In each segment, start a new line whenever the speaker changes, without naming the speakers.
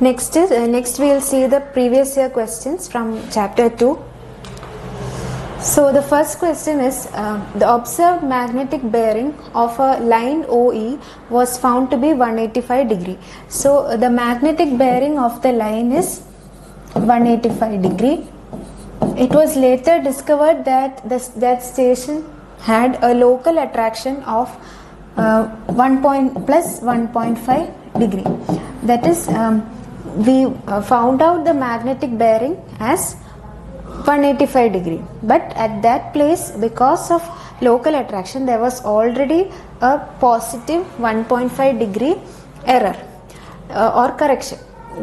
Next we will see the previous year questions from chapter 2. So the first question is, the observed magnetic bearing of a line OE was found to be 185 degree. So the magnetic bearing of the line is 185 degree. It was later discovered that that station had a local attraction of plus 1.5 degree. That is, we found out the magnetic bearing as 185 degree, but at that place, because of local attraction, there was already a positive 1.5 degree error or correction.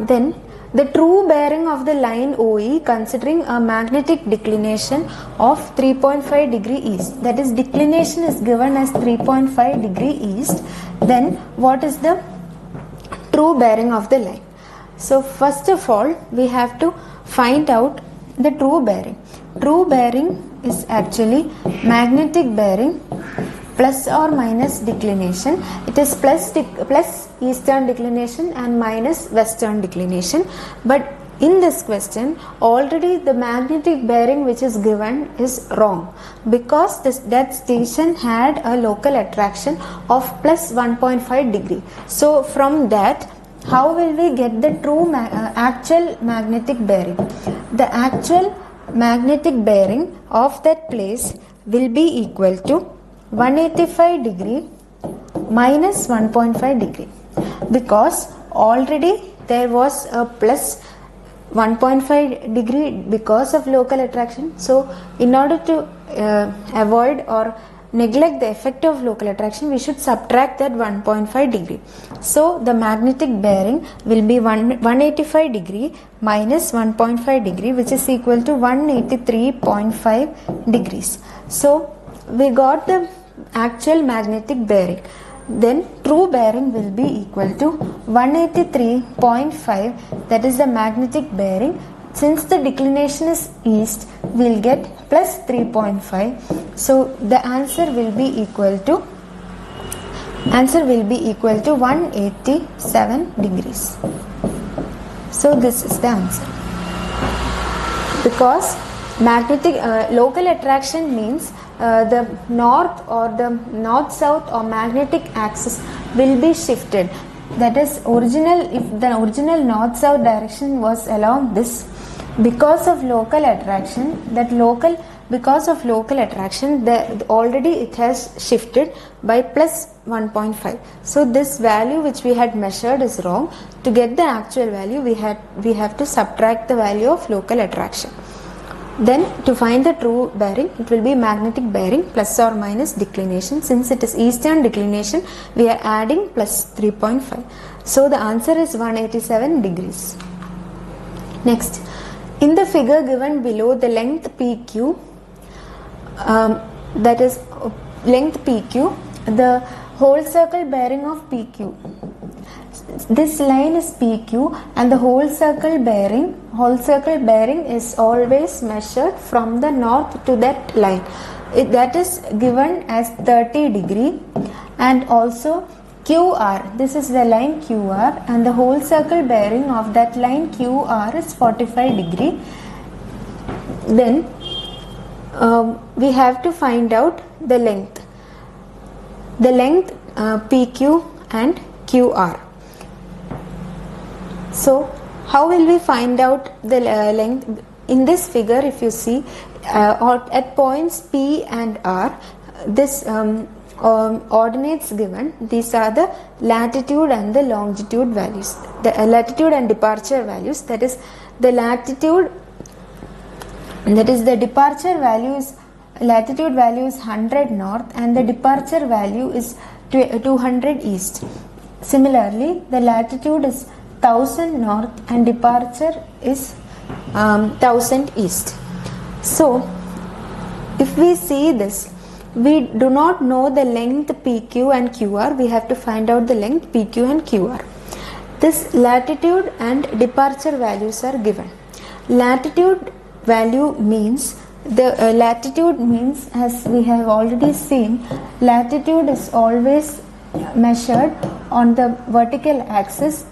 Then the true bearing of the line OE, considering a magnetic declination of 3.5 degree east, that is, declination is given as 3.5 degree east, then what is the true bearing of the line? So first of all, we have to find out the true bearing. True bearing is actually magnetic bearing plus or minus declination. It is plus eastern declination and minus western declination. But in this question, already the magnetic bearing which is given is wrong, because that station had a local attraction of plus 1.5 degree. So from that, how will we get the true actual magnetic bearing? The actual magnetic bearing of that place will be equal to 185 degree minus 1.5 degree, because already there was a plus 1.5 degree because of local attraction. So in order to avoid or neglect the effect of local attraction, we should subtract that 1.5 degree. So the magnetic bearing will be 185 degree minus 1.5 degree, which is equal to 183.5 degrees. So we got the actual magnetic bearing. Then true bearing will be equal to 183.5, that is the magnetic bearing. Since the declination is east, we will get plus 3.5. So the answer will be equal to 187 degrees. So this is the answer. Because magnetic local attraction means the north or the north-south or magnetic axis will be shifted. That is, if the original north-south direction was along this, because of local attraction, already it has shifted by plus 1.5. So this value which we had measured is wrong. To get the actual value, we have to subtract the value of local attraction. Then to find the true bearing, it will be magnetic bearing plus or minus declination. Since it is eastern declination, we are adding plus 3.5. So the answer is 187 degrees. Next, in the figure given below, the length PQ, that is length PQ, the whole circle bearing of PQ. This line is PQ and the whole circle bearing is always measured from the north to that line. That is given as 30 degree, and also QR, this is the line QR, and the whole circle bearing of that line QR is 45 degree. Then we have to find out the length PQ and QR. So how will we find out the length? In this figure, if you see, at points P and R, this ordinates given, these are the latitude and the longitude values, the latitude and departure values. That is, the latitude, that is the departure value is, latitude value is 100 north and the departure value is 200 east. Similarly, the latitude is 1000 north and departure is 1000 east. So if we see this, we do not know the length PQ and QR. We have to find out the length PQ and QR. This latitude and departure values are given. Latitude value means, as we have already seen, latitude is always measured on the vertical axis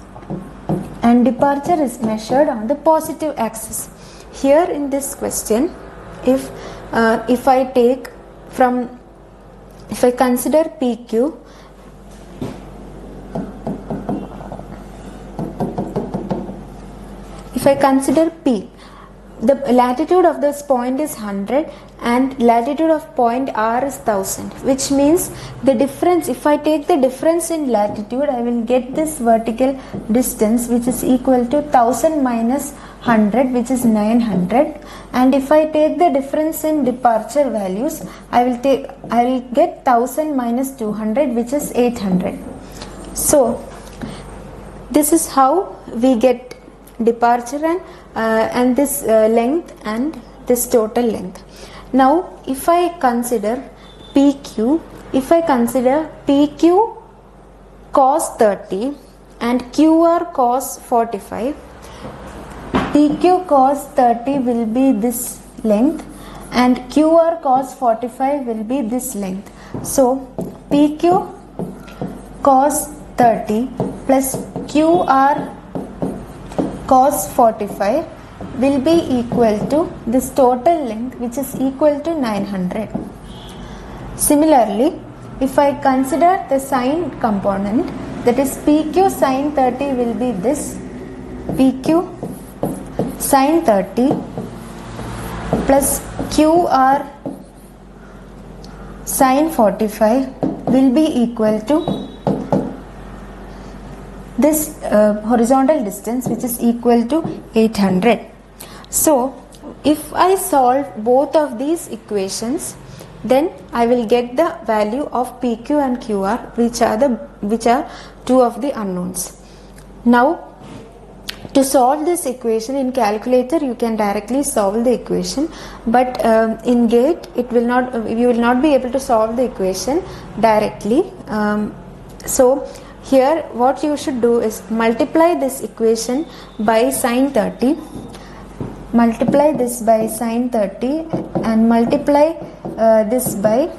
and departure is measured on the positive axis. Here in this question, if I consider PQ, if I consider P, the latitude of this point is 100 and latitude of point R is 1000, which means the difference, if I take the difference in latitude, I will get this vertical distance which is equal to 1000 minus 100, which is 900, and if I take the difference in departure values, I will get 1000 minus 200, which is 800. So this is how we get departure and this length and this total length. Now if I consider PQ, if I consider PQ cos 30 and QR cos 45, PQ cos 30 will be this length and QR cos 45 will be this length. So PQ cos 30 plus QR cos 45 will be equal to this total length, which is equal to 900. Similarly, if I consider the sine component, that is PQ sine 30 will be this, PQ sine 30 plus QR sine 45 will be equal to this horizontal distance, which is equal to 800. So if I solve both of these equations, then I will get the value of PQ and QR, which are two of the unknowns. Now to solve this equation in calculator, you can directly solve the equation, but in GATE you will not be able to solve the equation directly. So here what you should do is multiply this equation by sine 30, multiply this by sine 30 and multiply this by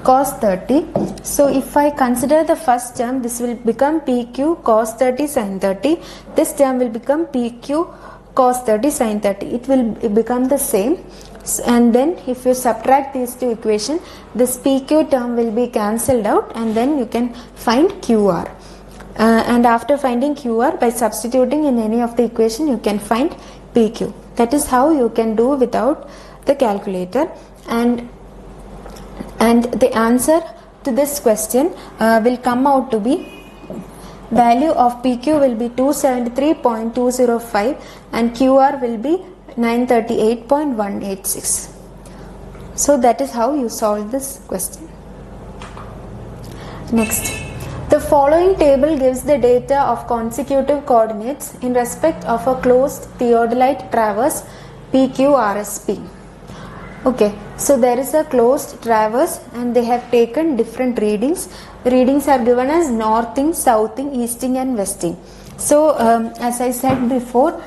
cos 30. So if I consider the first term, this will become PQ cos 30 sine 30. This term will become PQ cos 30 sine 30. It will become the same. And then if you subtract these two equations, this PQ term will be cancelled out and then you can find QR. And after finding QR, by substituting in any of the equation, you can find PQ. That is how you can do without the calculator. And the answer to this question will come out to be, value of PQ will be 273.205 and QR will be 938.186. So that is how you solve this question. Next, the following table gives the data of consecutive coordinates in respect of a closed theodolite traverse PQRSP. Okay, so there is a closed traverse and they have taken different readings. The readings are given as northing, southing, easting and westing. So as I said before,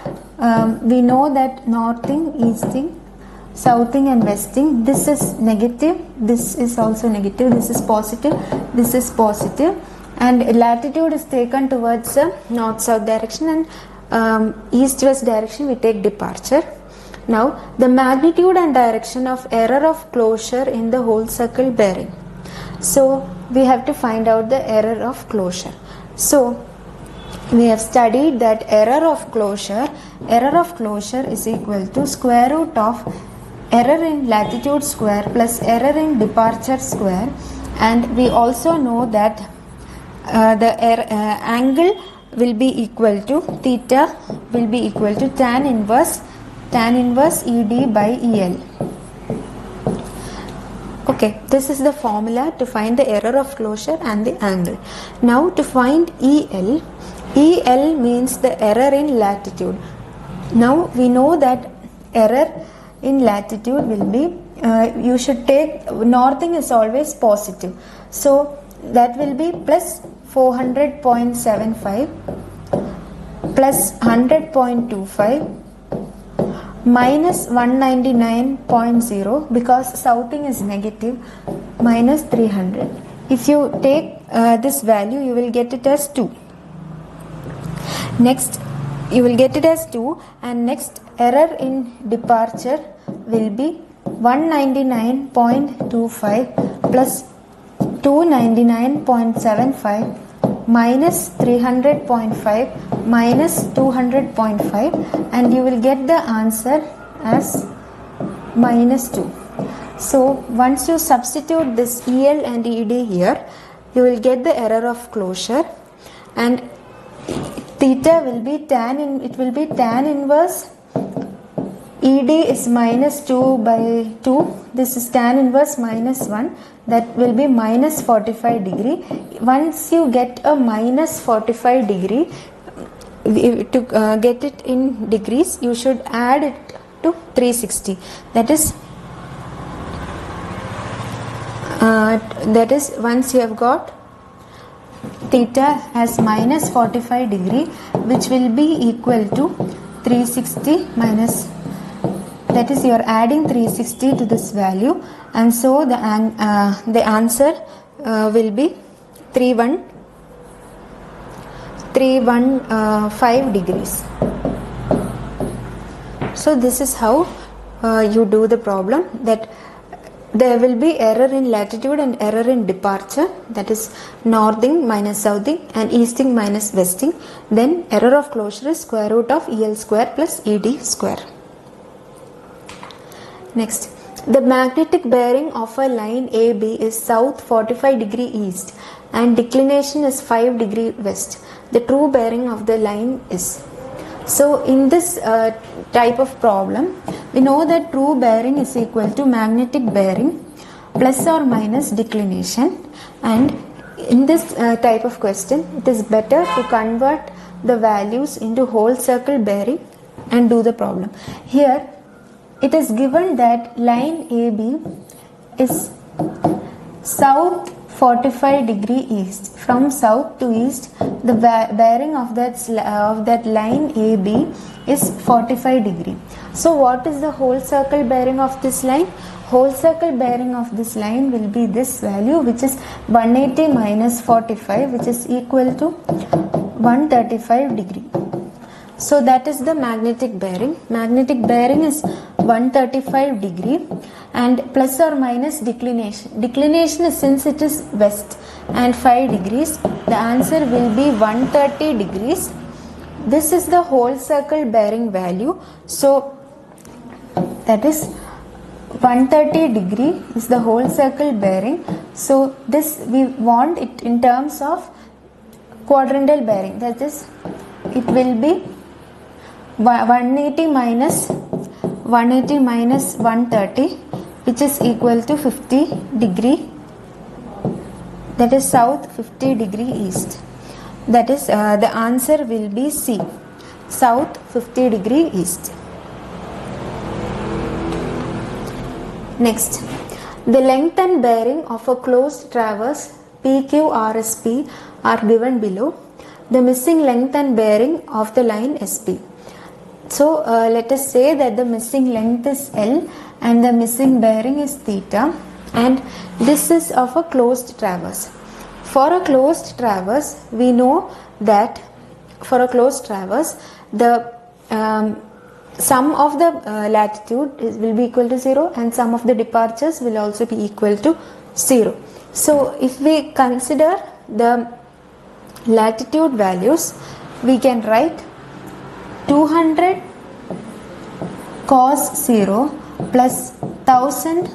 we know that northing, easting, southing and westing, this is negative, this is also negative, this is positive, this is positive, and latitude is taken towards the north-south direction and east-west direction we take departure. Now the magnitude and direction of error of closure in the whole circle bearing. So we have to find out the error of closure. So we have studied that error of closure is equal to square root of error in latitude square plus error in departure square, and we also know that the angle will be equal to, theta will be equal to tan inverse ED by EL. Okay, this is the formula to find the error of closure and the angle. Now to find EL means the error in latitude. Now we know that error in latitude will be, you should take, northing is always positive. So that will be plus 400.75 plus 100.25 minus 199.0, because southing is negative, minus 300. If you take this value, you will get it as 2. Next you will get it as 2, and next error in departure will be 199.25 plus 299.75 minus 300.5 minus 200.5, and you will get the answer as minus 2. So once you substitute this EL and ED here, you will get the error of closure, and theta will be tan inverse ED is minus 2 by 2. This is tan inverse minus 1. That will be minus 45 degree. Once you get a minus 45 degree, to get it in degrees, you should add it to 360. That is once you have got theta as minus 45 degree, which will be equal to 360 minus, that is you are adding 360 to this value, and so the answer will be 315 degrees. So this is how you do the problem, that there will be error in latitude and error in departure, that is northing minus southing and easting minus westing. Then error of closure is square root of EL square plus ED square. Next, the magnetic bearing of a line AB is south 45 degree east and declination is 5 degree west. The true bearing of the line is. So in this type of problem, we know that true bearing is equal to magnetic bearing plus or minus declination, and in this type of question it is better to convert the values into whole circle bearing and do the problem. Here it is given that line AB is south 45 degree east. From south to east, the bearing of that line AB is 45 degree. So what is the whole circle bearing of this line? Whole circle bearing of this line will be this value, which is 180 minus 45, which is equal to 135 degree. So that is the magnetic bearing. Magnetic bearing is 135 degree, and plus or minus declination. Declination is, since it is west and 5 degrees, the answer will be 130 degrees. This is the whole circle bearing value. So that is 130 degree is the whole circle bearing. So this we want it in terms of quadrantal bearing. That is, it will be 180 minus 130, which is equal to 50 degree. That is south 50 degree east. That is the answer will be C, south 50 degree east. Next, the length and bearing of a closed traverse PQRSP are given below. The missing length and bearing of the line SP. So let us say that the missing length is L and the missing bearing is theta, and this is of a closed traverse. For a closed traverse, we know that for a closed traverse, the sum of the latitude will be equal to 0 and sum of the departures will also be equal to 0. So if we consider the latitude values, we can write 200 cos 0 plus 1000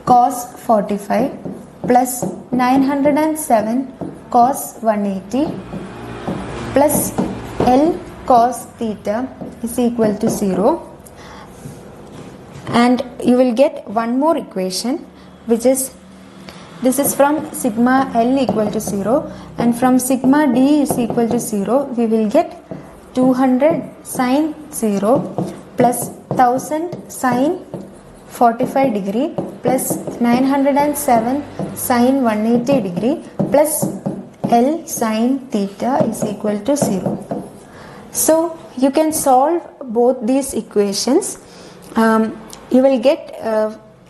cos 45 plus 907 cos 180 plus L cos theta is equal to 0, and you will get one more equation, which is, this is from sigma L equal to 0, and from sigma D is equal to 0, we will get 200 sin 0 plus 1000 sin 45 degree plus 907 sin 180 degree plus L sin theta is equal to 0. So you can solve both these equations. You will get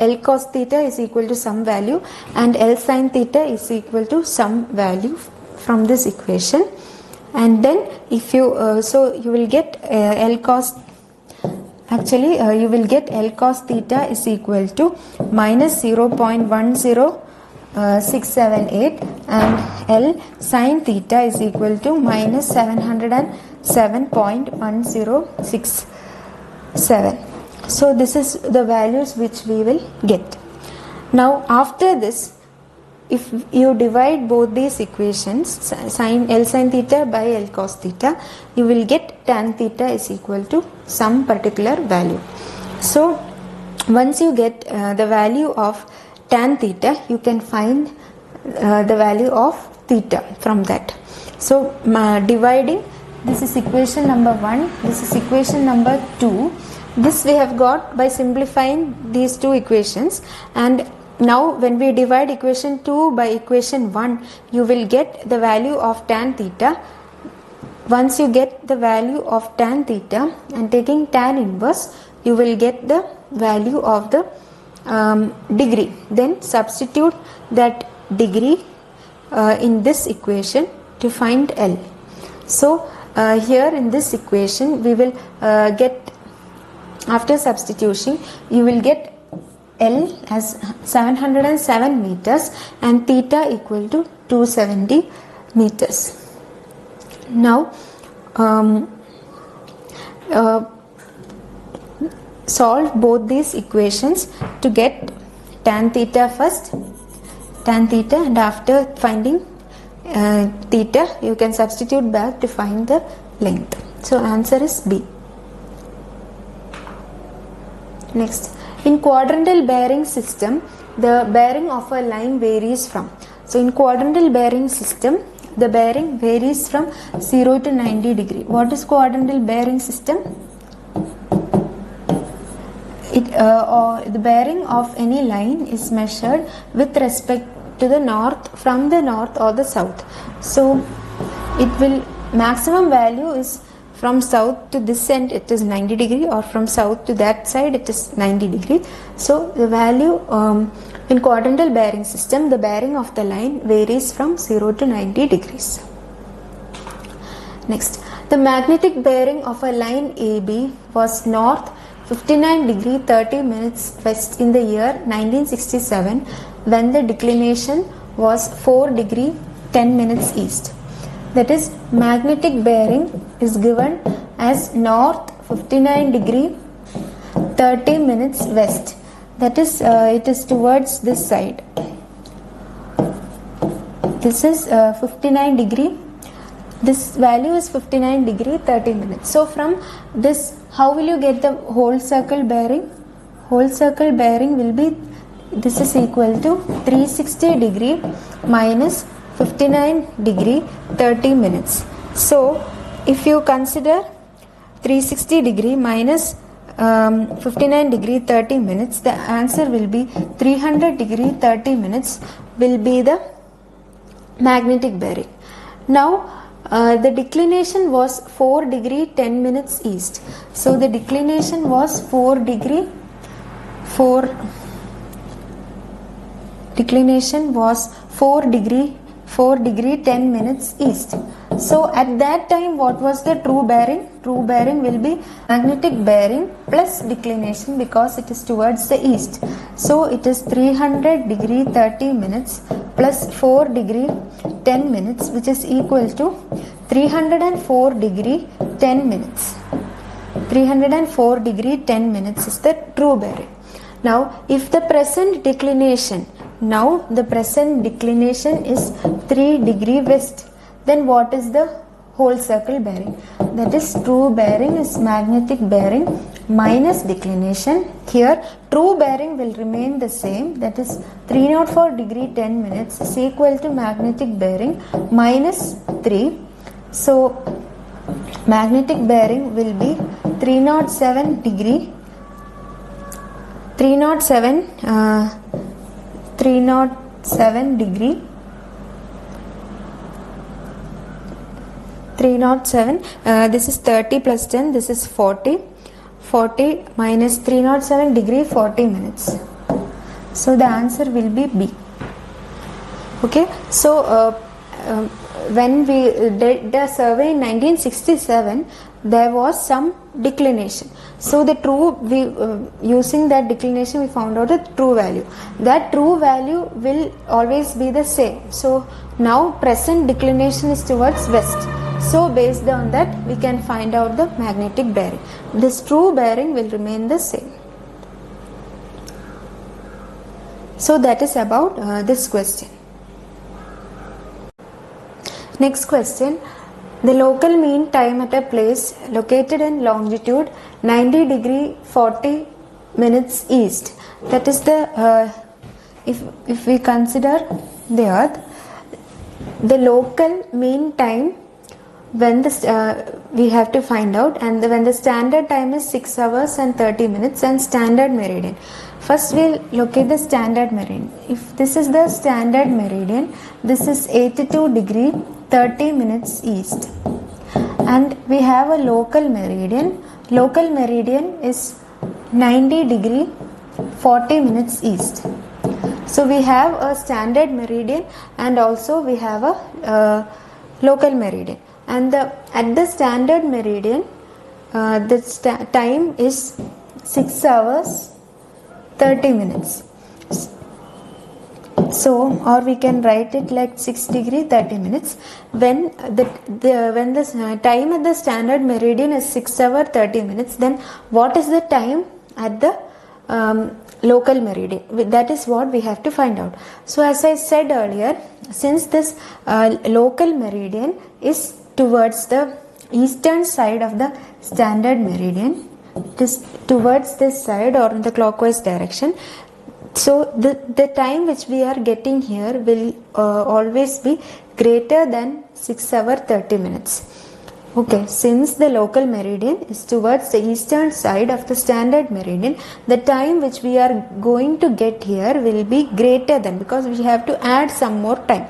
L cos theta is equal to some value and L sin theta is equal to some value from this equation, and then if you so you will get L cos, actually you will get L cos theta is equal to minus 0.10678 and L sin theta is equal to minus 707.1067. So this is the values which we will get. Now after this, if you divide both these equations, sin L sin theta by L cos theta, you will get tan theta is equal to some particular value. So once you get the value of tan theta, you can find the value of theta from that. So dividing, this is equation number 1, this is equation number 2. This we have got by simplifying these two equations, and now when we divide equation 2 by equation 1, you will get the value of tan theta. Once you get the value of tan theta and taking tan inverse, you will get the value of the degree. Then substitute that degree in this equation to find L. So here in this equation we will get, after substitution, you will get L as 707 meters and theta equal to 270 meters. Now solve both these equations to get tan theta first, tan theta, and after finding theta you can substitute back to find the length. So answer is B. Next, in quadrantal bearing system, the bearing of a line varies from. So in quadrantal bearing system, the bearing varies from 0 to 90 degree. What is quadrantal bearing system? Or the bearing of any line is measured with respect to the north, from the north or the south. So it will, maximum value is from south to this end it is 90 degree, or from south to that side it is 90 degree. So the value in quadrantal bearing system, the bearing of the line varies from 0 to 90 degrees. Next, the magnetic bearing of a line AB was north 59 degree 30 minutes west in the year 1967 when the declination was 4 degree 10 minutes east. That is, magnetic bearing is given as north 59 degree 30 minutes west. That is, it is towards this side. This is 59 degree. This value is 59 degree 30 minutes. So from this, how will you get the whole circle bearing? Whole circle bearing will be, this is equal to 360 degree minus 59 degree 30 minutes. So if you consider 360 degree minus 59 degree 30 minutes, the answer will be 300 degree 30 minutes will be the magnetic bearing. Now the declination was 4 degree 10 minutes east. So the declination was 4 degree 10 minutes east. So at that time, what was the true bearing? True bearing will be magnetic bearing plus declination because it is towards the east. So it is 300 degree 30 minutes plus 4 degree 10 minutes, which is equal to 304 degree 10 minutes. 304 degree 10 minutes is the true bearing. Now if the present declination, now the present declination is 3 degree west, then what is the whole circle bearing? That is, true bearing is magnetic bearing minus declination. Here true bearing will remain the same, that is 304 degree 10 minutes is equal to magnetic bearing minus 3. So magnetic bearing will be 307 degree 307 degree 307, this is 30 plus 10, this is 40 minus 307 degree 40 minutes. So the answer will be B. Okay, so when we did the survey in 1967, there was some declination. So the true, using that declination, we found out the true value. That true value will always be the same. So now present declination is towards west. So based on that, we can find out the magnetic bearing. This true bearing will remain the same. So that is about this question. Next question. The local mean time at a place located in longitude 90 degree 40 minutes east. That is the, if we consider the earth, the local mean time when the we have to find out, and when the standard time is 6 hours and 30 minutes and standard meridian. First we'll locate the standard meridian. If this is the standard meridian, this is 82 degree 30 minutes east, and we have a local meridian. Local meridian is 90 degree 40 minutes east. So we have a standard meridian and also we have a local meridian, and at the standard meridian the time is 6 hours 30 minutes. So, or we can write it like 6 degree 30 minutes. When the time at the standard meridian is 6 hours 30 minutes, then what is the time at the local meridian? That is what we have to find out. So as I said earlier, since this local meridian is towards the eastern side of the standard meridian, towards this side or in the clockwise direction, so the time which we are getting here will always be greater than 6 hours 30 minutes. Okay, since the local meridian is towards the eastern side of the standard meridian, the time which we are going to get here will be greater than, because we have to add some more time.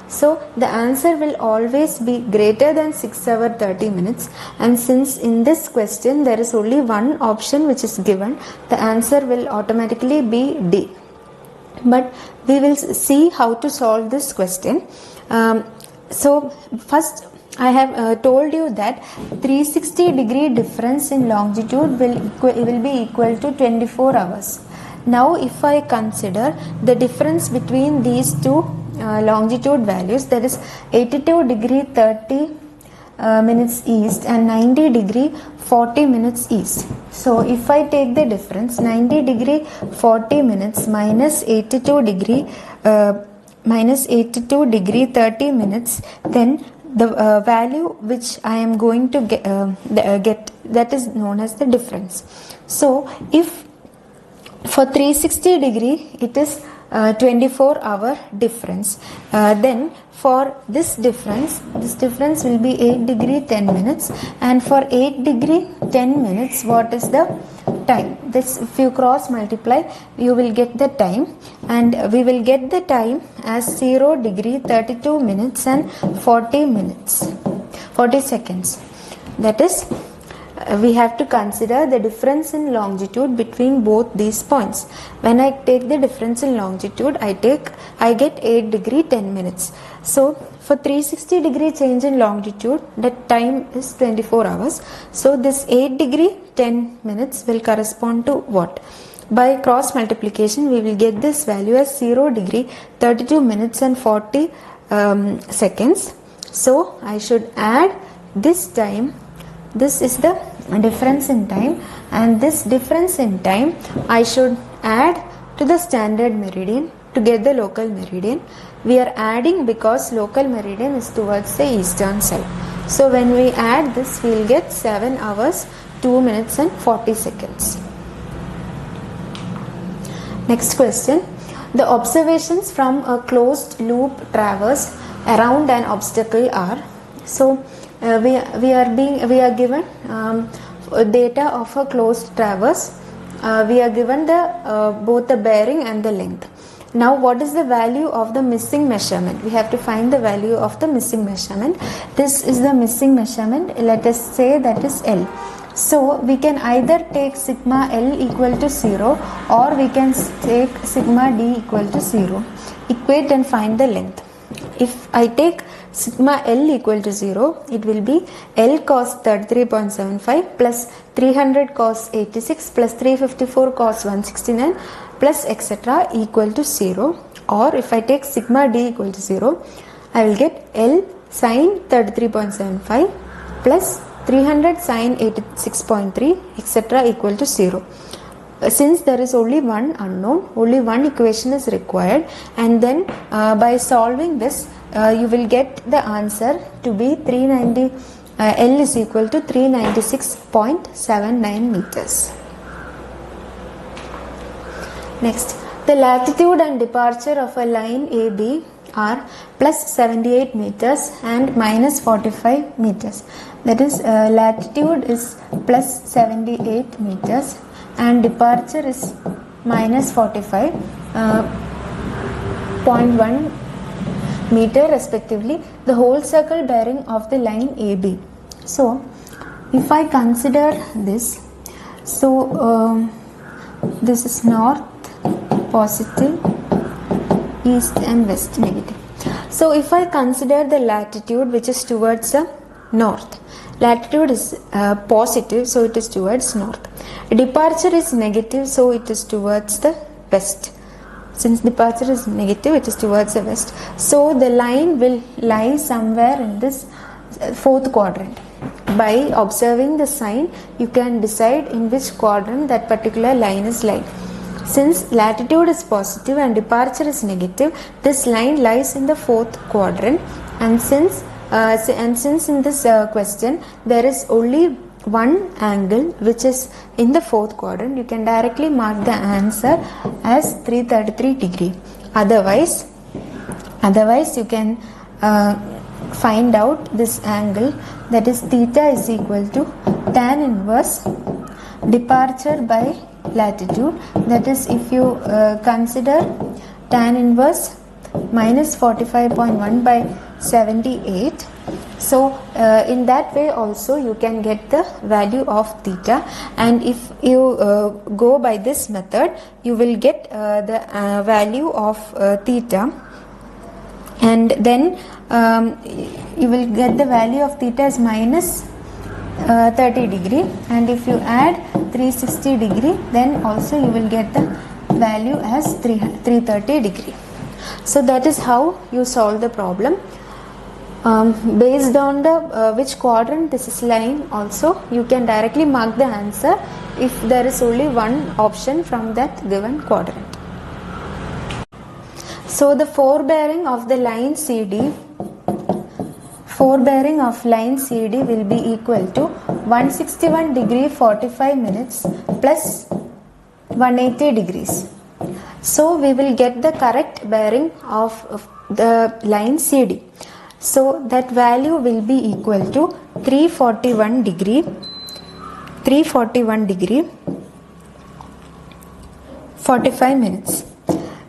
So the answer will always be greater than 6 hours 30 minutes, and since in this question there is only one option which is given, the answer will automatically be D. But we will see how to solve this question. So first I have told you that 360 degree difference in longitude will be equal to 24 hours. Now if I consider the difference between these two longitude values, that is 82 degree 30 minutes east and 90 degree 40 minutes east. So if I take the difference 90 degree 40 minutes minus 82 degree 30 minutes, then the value which I am going to get, that is known as the difference. So if for 360 degree it is 24-hour difference, then for this difference will be 8 degree 10 minutes, and for 8 degree 10 minutes what is the time? This, if you cross multiply, you will get the time, and we will get the time as 0 degree 32 minutes and 40 seconds. That is, we have to consider the difference in longitude between both these points. When I take the difference in longitude, I get 8 degree 10 minutes. So for 360 degree change in longitude, the time is 24 hours. So this 8 degree 10 minutes will correspond to what? By cross multiplication, we will get this value as 0 degree 32 minutes and 40 seconds. So I should add this time. This is the difference in time, and this difference in time I should add to the standard meridian to get the local meridian. We are adding because local meridian is towards the eastern side. So when we add this, we will get 7 hours 2 minutes and 40 seconds. Next question. The observations from a closed loop traverse around an obstacle are. So we are given data of a closed traverse. We are given the both the bearing and the length. Now what is the value of the missing measurement? We have to find the value of the missing measurement. This is the missing measurement. Let us say that is L. So we can either take sigma L equal to 0, or we can take sigma D equal to 0. Equate and find the length. If I take sigma L equal to 0, it will be L cos 33.75 plus 300 cos 86 plus 354 cos 169 plus etc. equal to 0. Or if I take sigma D equal to 0, I will get L sin 33.75 plus 300 sin 86.3 etc. equal to 0. Since there is only one unknown, only one equation is required, and then by solving this you will get the answer to be 390. L is equal to 396.79 meters. Next, the latitude and departure of a line AB are plus 78 meters and minus 45 meters. That is, latitude is plus 78 meters and departure is minus 45.1 meter respectively, the whole circle bearing of the line AB. So, if I consider this, so this is north positive, east and west negative. So, if I consider the latitude which is towards the north, latitude is positive, so it is towards north. Departure is negative, so it is towards the west. Since departure is negative, it is towards the west. So the line will lie somewhere in this fourth quadrant. By observing the sign, you can decide in which quadrant that particular line is lying. Since latitude is positive and departure is negative, this line lies in the fourth quadrant. And since in this question there is only one angle which is in the fourth quadrant, you can directly mark the answer as 333 degree. Otherwise you can find out this angle, that is theta is equal to tan inverse departure by latitude. That is, if you consider tan inverse minus 45.1 by 78, so in that way also you can get the value of theta, and if you go by this method you will get the value of theta, and then you will get the value of theta as minus 30 degree, and if you add 360 degree then also you will get the value as 330 degree. So that is how you solve the problem. Based on the which quadrant this is lying, also you can directly mark the answer if there is only one option from that given quadrant. So the forebearing of the line CD, forebearing of line CD will be equal to 161 degree 45 minutes plus 180 degrees. So we will get the correct bearing of the line CD. So that value will be equal to 341 degree 45 minutes.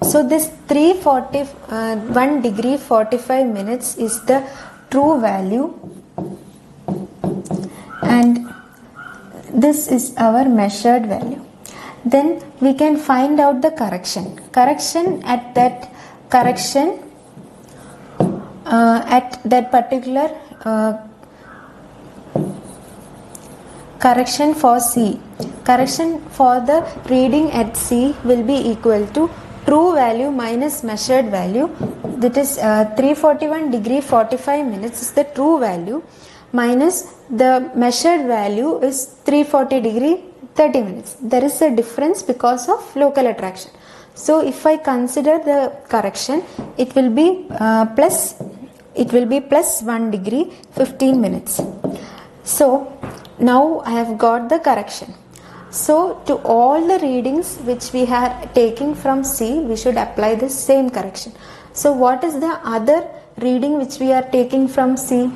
So this 341 degree 45 minutes is the true value, and this is our measured value. Then we can find out the correction at that particular correction for C. Correction for the reading at C will be equal to true value minus measured value. That is 341 degree 45 minutes is the true value, minus the measured value is 340 degree 30 minutes. There is a difference because of local attraction. So if I consider the correction, it will be plus 1 degree 15 minutes. So now I have got the correction. So to all the readings which we are taking from C, we should apply the same correction. So what is the other reading which we are taking from C?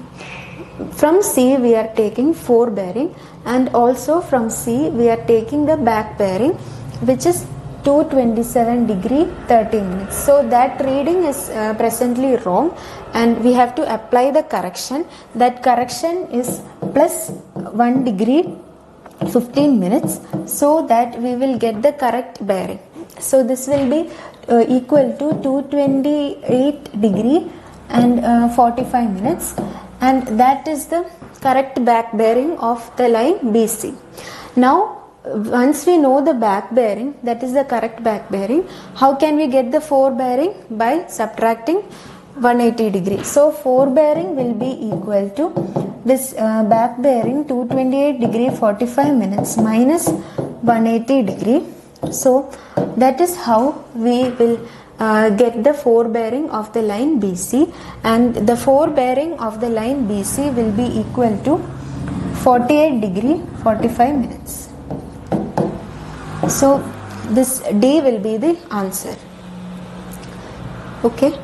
From C we are taking forebearing, and also from C we are taking the back bearing, which is 227 degree 30 minutes. So that reading is presently wrong, and we have to apply the correction. That correction is plus 1 degree 15 minutes, so that we will get the correct bearing. So this will be equal to 228 degree and 45 minutes, and that is the correct back bearing of the line BC. Now once we know the back bearing, that is the correct back bearing, how can we get the fore bearing? By subtracting 180 degrees. So fore bearing will be equal to this back bearing 228 degree 45 minutes minus 180 degree. So that is how we will get the fore bearing of the line BC, and the fore bearing of the line BC will be equal to 48 degree 45 minutes. So this D will be the answer. Okay.